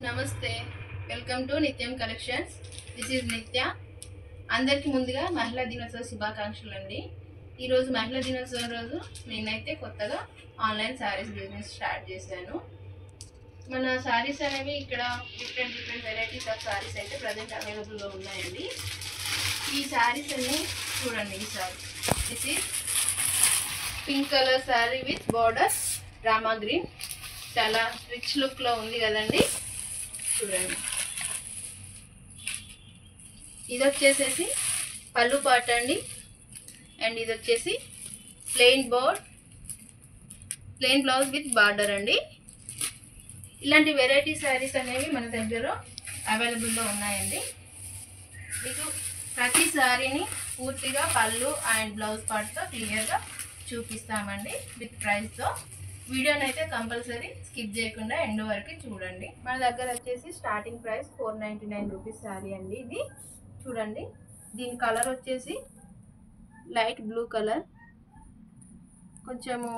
నమస్తే, welcome to నిత్యం collections. This is నిత్య. అందరికీ ముందుగా మహిళా దినోత్సవ శుభాకాంక్షలు అండి. ఈరోజు మహిళా దినోత్సవం రోజు నేనైతే కొత్తగా ఆన్లైన్ శారీస్ బిజినెస్ స్టార్ట్ చేశాను. మన శారీస్ అనేవి ఇక్కడ డిఫరెంట్ వెరైటీస్ ఆఫ్ శారీస్ అయితే ప్రజెంట్ అవైలబుల్లో ఉన్నాయండి. ఈ శారీస్ అన్ని చూడండి. ఈ sari this is pink colour sari with border Rama green. చాలా రిచ్ లుక్లో ఉంది కదండి. చూడండి, ఇది వచ్చేసేసి పళ్ళు పాట అండి. అండ్ ఇది వచ్చేసి ప్లెయిన్ బ్లౌజ్ విత్ బార్డర్ అండి. ఇలాంటి వెరైటీ శారీస్ అనేవి మన దగ్గర అవైలబుల్లో ఉన్నాయండి. మీకు ప్రతి శారీని పూర్తిగా పళ్ళు అండ్ బ్లౌజ్ పార్ట్తో క్లియర్గా చూపిస్తామండి విత్ ప్రైస్తో. వీడియోని అయితే కంపల్సరీ స్కిప్ చేయకుండా ఎండ్ వరకు చూడండి. మన దగ్గర వచ్చేసి స్టార్టింగ్ ప్రైస్ 499 రూపీస్ శారీ అండి. ఇది చూడండి, దీని కలర్ వచ్చేసి లైట్ బ్లూ కలర్, కొంచెము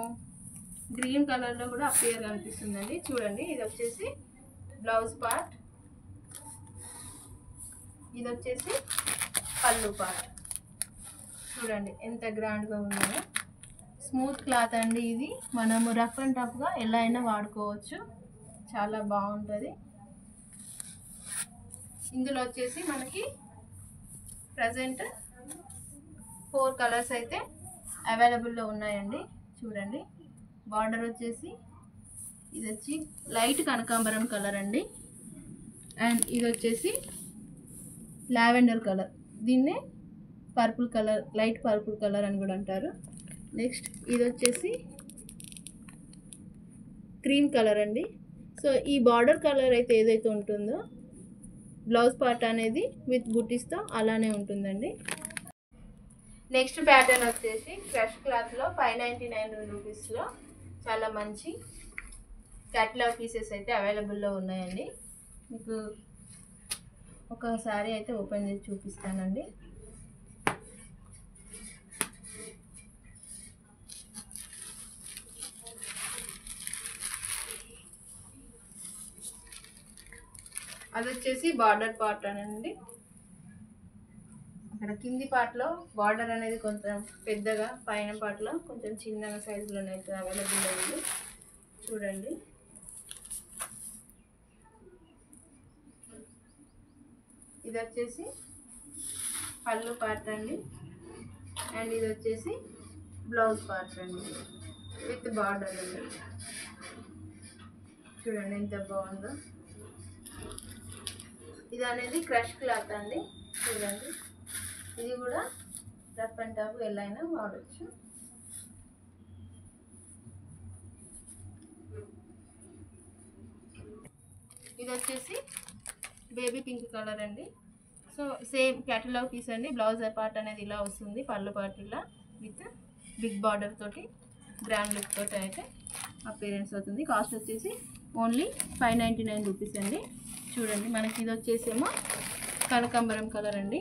గ్రీన్ కలర్లో కూడా అపియర్ కనిపిస్తుందండి. చూడండి, ఇది వచ్చేసి బ్లౌజ్ పార్ట్, ఇది వచ్చేసి పళ్ళు పార్ట్. చూడండి ఎంత గ్రాండ్గా ఉందో. స్మూత్ క్లాత్ అండి. ఇది మనము రఫ్ అండ్ టఫ్గా ఎలా అయినా వాడుకోవచ్చు, చాలా బాగుంటుంది. ఇందులో వచ్చేసి మనకి ప్రజెంట్ 4 కలర్స్ అయితే అవైలబుల్లో ఉన్నాయండి. చూడండి, బార్డర్ వచ్చేసి ఇది వచ్చి లైట్ కనకాంబరం కలర్ అండి. అండ్ ఇది వచ్చేసి లావెండర్ కలర్, దీన్నే purple colour, light purple colour అని కూడా అంటారు. నెక్స్ట్ ఇది వచ్చేసి క్రీమ్ కలర్ అండి. సో ఈ బార్డర్ కలర్ అయితే ఏదైతే ఉంటుందో బ్లౌజ్ పార్ట్ అనేది విత్ బుటీస్తో అలానే ఉంటుందండి. నెక్స్ట్ ప్యాటర్న్ వచ్చేసి క్రష్ క్లాత్లో 599 రూపీస్లో చాలా మంచి క్యాటలాగ్ పీసెస్ అయితే అవైలబుల్లో ఉన్నాయండి. మీకు ఒక శారీ అయితే ఓపెన్ చేసి చూపిస్తానండి. అది వచ్చేసి బార్డర్ పార్ట్ అనండి. అక్కడ కింది పార్ట్లో బార్డర్ అనేది కొంచెం పెద్దగా, పైన పార్ట్లో కొంచెం చిన్నగా సైజులోనైతే అవైలబుల్ ఉంది. చూడండి, ఇది వచ్చేసి పళ్ళు పార్ట్ అండి. అండ్ ఇది వచ్చేసి బ్లౌజ్ పార్ట్ అండి విత్ బార్డర్ అండి. చూడండి ఎంత బాగుందో. ఇది అనేది క్రష్ క్లాత్ అండి. చూడండి, ఇది కూడా రఫ్ అండ్ టఫ్ ఎలా అయినా వాడచ్చు. ఇది వచ్చేసి బేబీ పింక్ కలర్ అండి. సో సేమ్ క్యాటలాగ్ పీస్ అండి. బ్లౌజ్ పార్ట్ అనేది ఇలా వస్తుంది, పళ్ళు పార్ట్ ఇలా విత్ బిగ్ బార్డర్ తోటి గ్రాండ్ లుక్ తోటి అయితే అపీరెన్స్ అవుతుంది. కాస్ట్ వచ్చేసి ఓన్లీ 599 రూపీస్ అండి. చూడండి, మనకి ఇది వచ్చేసేమో కనకాంబరం కలర్ అండి.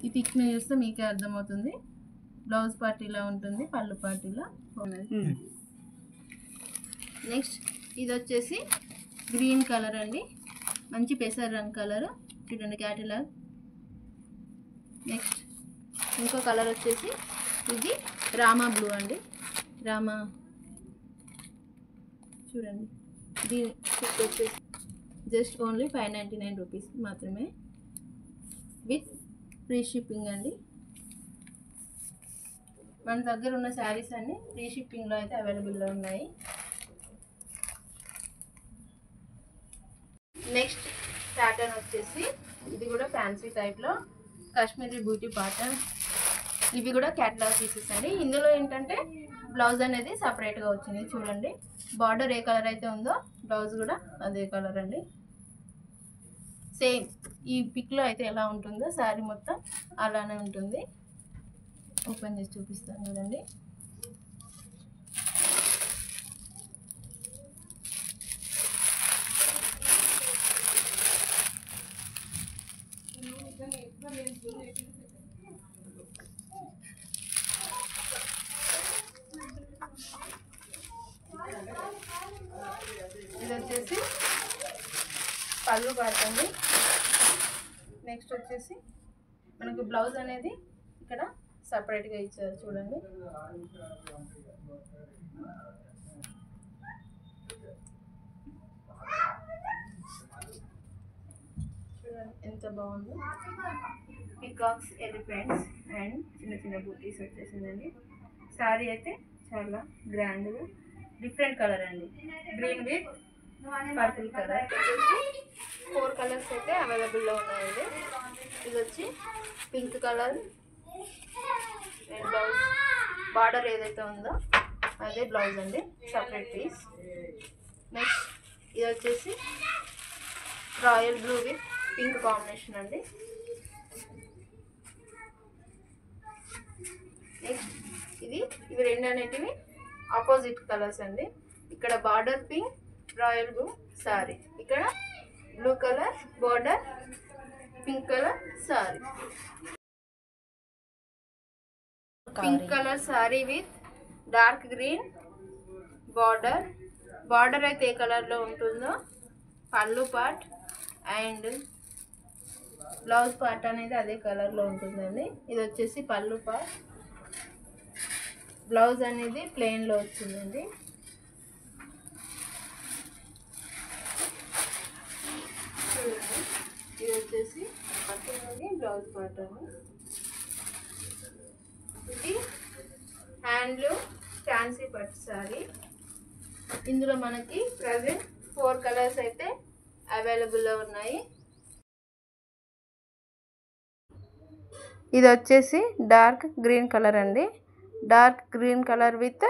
ఈ పిక్ని చూస్తే మీకే అర్థమవుతుంది. బ్లౌజ్ పార్ట్ ఇలా ఉంటుంది, పళ్ళు పార్ట్ ఇలా ఉన్నది. నెక్స్ట్ ఇది వచ్చేసి గ్రీన్ కలర్ అండి, మంచి పెసర్ రంగు కలర్. చూడండి క్యాటలాగ్. నెక్స్ట్ ఇంకో కలర్ వచ్చేసి ఇది రామా బ్లూ అండి. రామా, చూడండి, దీని వచ్చేసి జస్ట్ ఓన్లీ 599 రూపీస్ మాత్రమే విత్ ఫ్రీ షిప్పింగ్ అండి. మన దగ్గర ఉన్న శారీస్ అన్నీ ఫ్రీ షిప్పింగ్లో అయితే అవైలబుల్లో ఉన్నాయి. నెక్స్ట్ ప్యాటర్న్ వచ్చేసి ఇది కూడా ఫ్యాన్సీ టైప్లో కాశ్మీరీ బ్యూటీ ప్యాటర్న్. ఇవి కూడా క్యాటలాగ్ పీసెస్ అండి. ఇందులో ఏంటంటే బ్లౌజ్ అనేది సపరేట్గా వచ్చింది. చూడండి, బార్డర్ ఏ కలర్ అయితే ఉందో బ్లౌజ్ కూడా అదే కలర్ అండి. సేమ్ ఈ పిక్లో అయితే ఎలా ఉంటుందో శారీ మొత్తం అలానే ఉంటుంది. ఓపెన్ చేసి చూపిస్తాను చూడండి. పళ్ళు పడుతుంది. నెక్స్ట్ వచ్చేసి మనకు బ్లౌజ్ అనేది ఇక్కడ సపరేట్గా ఇచ్చారు చూడండి. చూడండి ఎంత బాగుందో. పికాక్స్, ఎలిఫెంట్స్ అండ్ చిన్న చిన్న బూటీస్ వచ్చేసిందండి. శారీ అయితే చాలా గ్రాండ్గా డిఫరెంట్ కలర్ అండి. Green with purple colour. 4 colours అయితే అవైలబుల్లో ఉన్నాయండి. ఇది వచ్చి pink colour and blouse border ఏదైతే ఉందో అదే బ్లౌజ్ అండి, సపరేట్ పీస్. నెక్స్ట్ ఇది వచ్చేసి royal blue with pink combination అండి. నెక్స్ట్ ఇవి రెండు అనేటివి ఆపోజిట్ కలర్స్ అండి. ఇక్కడ border pink, royal blue sari, ఇక్కడ blue colour border, pink colour sari. Pink colour sari with dark green border అయితే ఏ కలర్లో ఉంటుందో పళ్ళు పార్ట్ అండ్ బ్లౌజ్ పార్ట్ అనేది అదే కలర్లో ఉంటుందండి. ఇది వచ్చేసి పళ్ళు పార్ట్, బ్లౌజ్ అనేది ప్లెయిన్లో వచ్చిందండి. ఇది వచ్చేసి పట్టుది బ్లౌజ్ పార్ట్ అండి. ఇది హ్యాండ్లూమ్ ఫ్యాన్సీ పట్టు సారీ. ఇందులో మనకి ప్రజెంట్ 4 కలర్స్ అయితే అవైలబుల్లో ఉన్నాయి. ఇది వచ్చేసి డార్క్ గ్రీన్ కలర్ అండి. Dark green colour with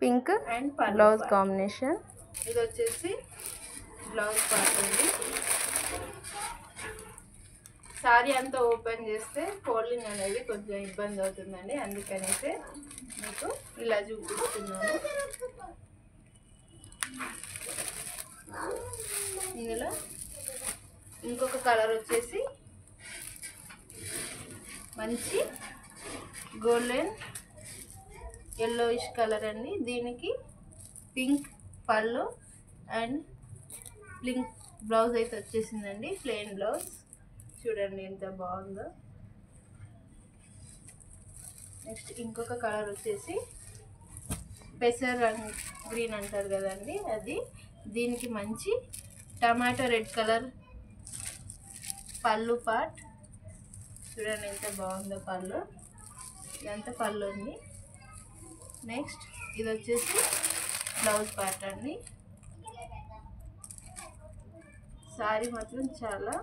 pink and blouse combination. ఇది వచ్చేసి బ్లౌజ్ పార్ట్ అండి. సారీ అంతా ఓపెన్ చేస్తే ఫోల్డింగ్ అనేది కొంచెం ఇబ్బంది అవుతుందండి, అందుకనేసి మీకు ఇలా చూపిస్తున్నాను. ఇందులో ఇంకొక కలర్ వచ్చేసి మంచి గోల్డెన్ ఎల్లోయిష్ కలర్ అండి. దీనికి పింక్ పళ్ళు అండ్ పింక్ బ్లౌజ్ అయితే వచ్చేసిందండి, ప్లెయిన్ బ్లౌజ్. చూడండి ఎంత బాగుందో. నెక్స్ట్ ఇంకొక కలర్ వచ్చేసి పెసర్ గ్రీన్ అంటారు కదండి, అది. దీనికి మంచి టమాటో రెడ్ కలర్ పళ్ళు పార్ట్. చూడండి ఎంత బాగుందో పళ్ళు. ఇదంతా పళ్ళు ఉంది. నెక్స్ట్ ఇది వచ్చేసి బ్లౌజ్ పార్ట్ అండి. సారీ మాత్రం చాలా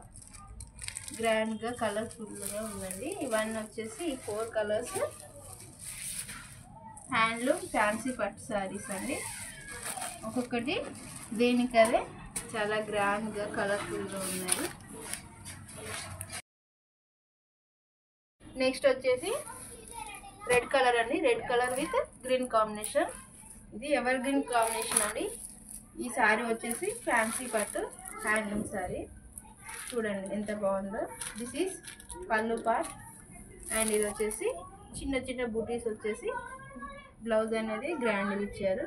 గ్రాండ్గా కలర్ఫుల్గా ఉందండి. ఇవన్నీ వచ్చేసి 4 కలర్స్ హ్యాండ్లూమ్ ఫ్యాన్సీ పట్టు సారీస్ అండి. ఒక్కొక్కటి దేనికదే చాలా గ్రాండ్గా కలర్ఫుల్గా ఉన్నాయి. నెక్స్ట్ వచ్చేసి రెడ్ కలర్ అండి. Red colour with green combination. ఇది ఎవర్ గ్రీన్ కాంబినేషన్ అండి. ఈ సారీ వచ్చేసి ఫ్యాన్సీ పట్టు హ్యాండ్లూమ్ సారీ. చూడండి ఎంత బాగుందో. దిస్ ఈజ్ పళ్ళు పార్ట్ అండ్ ఇది వచ్చేసి చిన్న చిన్న బూటీస్ వచ్చేసి బ్లౌజ్ అనేది గ్రాండ్గా ఇచ్చారు.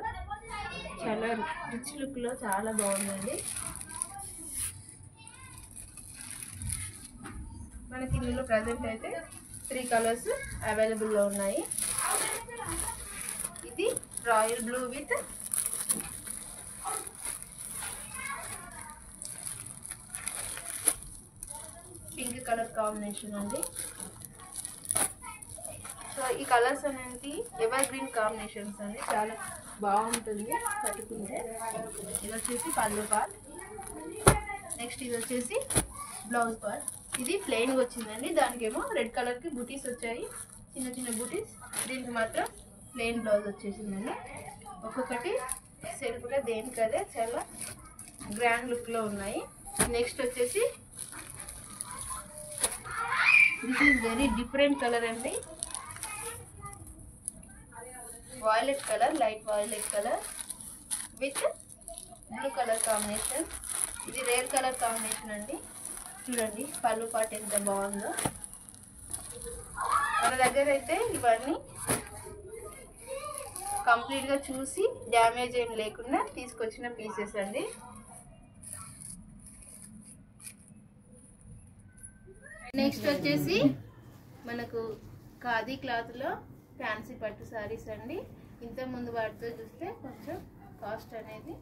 చాలా రిచ్ లుక్లో చాలా బాగుందండి. మనకి ఇందులో ప్రజెంట్ అయితే 3 కలర్స్ అవైలబుల్లో ఉన్నాయి. ఇది royal blue with pink colour combination అండి. సో ఈ కలర్స్ అనేది ఎవర్ గ్రీన్ కాంబినేషన్స్ అండి, చాలా బాగుంటుంది కట్టుకుంటే. ఇది వచ్చేసి పళ్ళు పార్ట్. నెక్స్ట్ ఇది వచ్చేసి బ్లౌజ్ పార్ట్. ఇది ప్లెయిన్గా వచ్చిందండి, దానికేమో రెడ్ కలర్కి బూటీస్ వచ్చాయి, చిన్న చిన్న బూటీస్. దీనికి మాత్రం ప్లెయిన్ బ్లౌజ్ వచ్చేసిందండి. ఒక్కొక్కటి సెల్ఫ్గా దేనికదే చాలా గ్రాండ్ లుక్లో ఉన్నాయి. నెక్స్ట్ వచ్చేసి this is very different colour అండి. Violet colour, light violet colour with blue colour combination. ఇది రేర్ కలర్ కాంబినేషన్ అండి. చూడండి పళ్ళు పాట ఎంత బాగుందో. మన దగ్గర అయితే ఇవన్నీ కంప్లీట్గా చూసి డ్యామేజ్ ఏం లేకుండా తీసుకొచ్చిన పీసెస్ అండి. నెక్స్ట్ వచ్చేసి మనకు ఖాదీ క్లాత్లో ఫ్యాన్సీ పట్టు శారీస్ అండి. ఇంతకుముందు వాటితో చూస్తే కొంచెం కాస్ట్ అనేది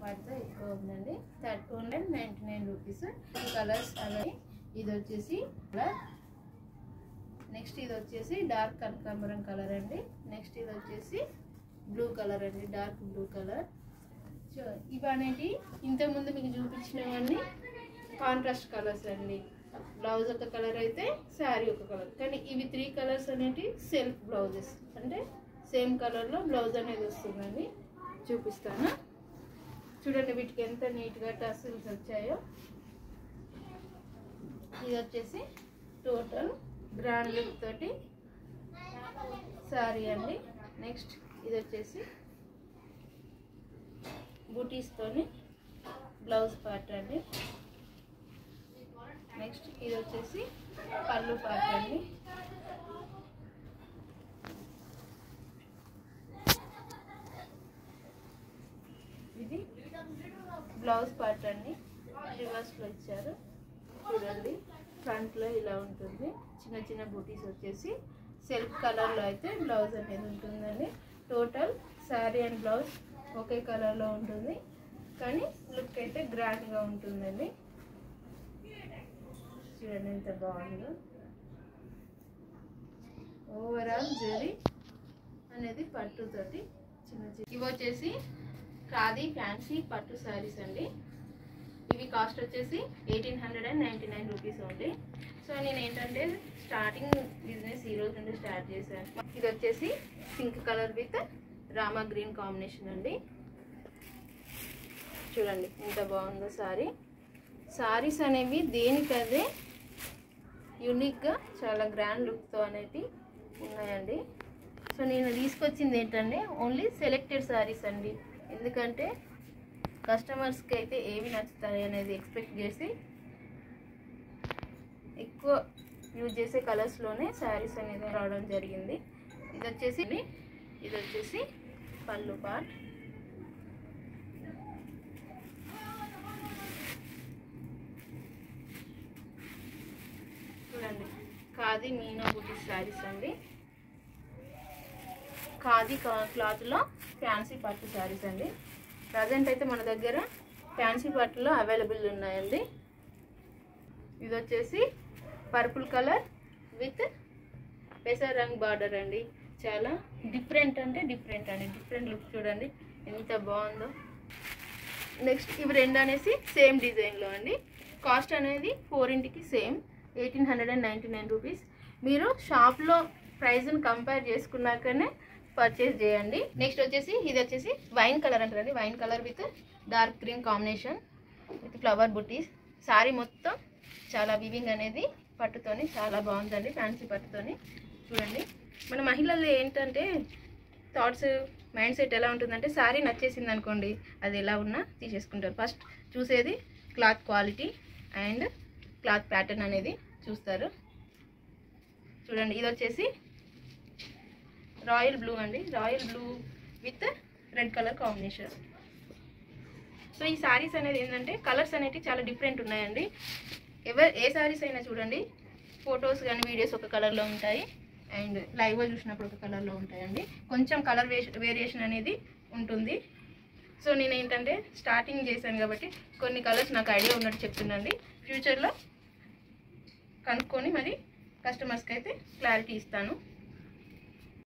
వాటితో ఎక్కువ ఉందండి. 299 రూపీస్. కలర్స్ అలాగే ఇది వచ్చేసి నెక్స్ట్ ఇది వచ్చేసి డార్క్ కనకాంబరం కలర్ అండి. నెక్స్ట్ ఇది వచ్చేసి బ్లూ కలర్ అండి, డార్క్ బ్లూ కలర్. సో ఇవన్నీ ఇంతకుముందు మీకు చూపించినవన్నీ కాంట్రాస్ట్ కలర్స్ అండి. బ్లౌజ్ ఒక కలర్ అయితే శారీ ఒక కలర్, కానీ ఇవి 3 కలర్స్ అనేవి సెల్ఫ్ బ్లౌజెస్, అంటే సేమ్ కలర్లో బ్లౌజ్ అనేది వస్తుందండి. చూపిస్తాను చూడండి, వీటికి ఎంత నీట్గా టసిల్స్ వచ్చాయో. ఇది వచ్చేసి టోటల్ గ్రాండ్ లుక్ తోటి శారీ అండి. నెక్స్ట్ ఇది వచ్చేసి బూటీస్తోని బ్లౌజ్ పార్ట్ అండి. నెక్స్ట్ ఇది వచ్చేసి పళ్ళు పార్ట్ అండి. ఇది బ్లౌజ్ పార్ట్ అండి, రివర్స్లో ఇచ్చారు చూడండి. ఫ్రంట్లో ఇలా ఉంటుంది, చిన్న చిన్న బూటీస్ వచ్చేసి సెల్ఫ్ కలర్లో అయితే బ్లౌజ్ అనేది ఉంటుందండి. టోటల్ శారీ అండ్ బ్లౌజ్ ఒకే కలర్లో ఉంటుంది, కానీ లుక్ అయితే గ్రాండ్గా ఉంటుందండి. చూడండి ఎంత బాగుందో. ఓవరాల్ జరీ అనేది పట్టుతోటి చిన్న చిన్న. ఇవి వచ్చేసి ఖాదీ ఫ్యాన్సీ పట్టు శారీస్ అండి. ఇవి కాస్ట్ వచ్చేసి 1899 రూపీస్ ఓన్లీ. సో నేను ఏంటంటే స్టార్టింగ్ బిజినెస్ ఈ రోజు నుండి స్టార్ట్ చేశాను. ఇది వచ్చేసి pink colour with Rama green combination అండి. చూడండి ఎంత బాగుందో సారీ. సారీస్ అనేవి దేనికదే యూనిక్గా చాలా గ్రాండ్ లుక్తో అనేది ఉన్నాయండి. సో నేను తీసుకొచ్చింది ఏంటంటే ఓన్లీ సెలెక్టెడ్ సారీస్ అండి, ఎందుకంటే కస్టమర్స్కి అయితే ఏవి నచ్చుతాయి అనేది ఎక్స్పెక్ట్ చేసి ఎక్కువ యూజ్ చేసే కలర్స్లోనే శారీస్ అనేది రావడం జరిగింది. ఇది వచ్చేసి పళ్ళు పార్ట్. చూడండి ఖాదీ మీనా బూటీస్ శారీస్ అండి. ఖాదీ క్లాత్లో ఫ్యాన్సీ పట్టు శారీస్ అండి. ప్రజెంట్ అయితే మన దగ్గర ఫ్యాన్సీ పట్టులో అవైలబుల్ ఉన్నాయండి. ఇది వచ్చేసి పర్పుల్ కలర్ విత్ పెసర్ రంగ్ బార్డర్ అండి. చాలా డిఫరెంట్ అంటే డిఫరెంట్ అండి, డిఫరెంట్ లుక్ చూడండి ఎంత బాగుందో. నెక్స్ట్ ఇవి రెండు అనేసి సేమ్ డిజైన్లో అండి. కాస్ట్ అనేది 4 సేమ్ 1899 రూపీస్. మీరు షాప్లో ప్రైస్ని కంపేర్ చేసుకున్నాకనే పర్చేస్ చేయండి. నెక్స్ట్ వచ్చేసి ఇది వచ్చేసి వైన్ కలర్ అంటారండి. Wine colour with dark green combination with flower బుటీస్. శారీ మొత్తం చాలా వివింగ్ అనేది పట్టుతోని చాలా బాగుందండి, ఫ్యాన్సీ పట్టుతోని. చూడండి మన మహిళలు ఏంటంటే థాట్స్ మైండ్ సెట్ ఎలా ఉంటుందంటే శారీ నచ్చేసింది అనుకోండి, అది ఎలా ఉన్నా తీసేసుకుంటారు. ఫస్ట్ చూసేది cloth quality and cloth pattern అనేది చూస్తారు. చూడండి ఇది వచ్చేసి రాయల్ బ్లూ అండి, royal blue with red colour combination. So ఈ శారీస్ అనేది ఏంటంటే కలర్స్ అనేవి చాలా డిఫరెంట్ ఉన్నాయండి. ఏ శారీస్ అయినా చూడండి, ఫొటోస్ కానీ వీడియోస్ ఒక కలర్లో ఉంటాయి అండ్ లైవ్గా చూసినప్పుడు ఒక కలర్లో ఉంటాయండి. కొంచెం కలర్ వేరియేషన్ అనేది ఉంటుంది. సో నేను ఏంటంటే స్టార్టింగ్ చేశాను కాబట్టి కొన్ని కలర్స్ నాకు ఐడియా ఉన్నట్టు చెప్తున్నాండి. ఫ్యూచర్లో కనుక్కొని మరి కస్టమర్స్కి అయితే క్లారిటీ ఇస్తాను.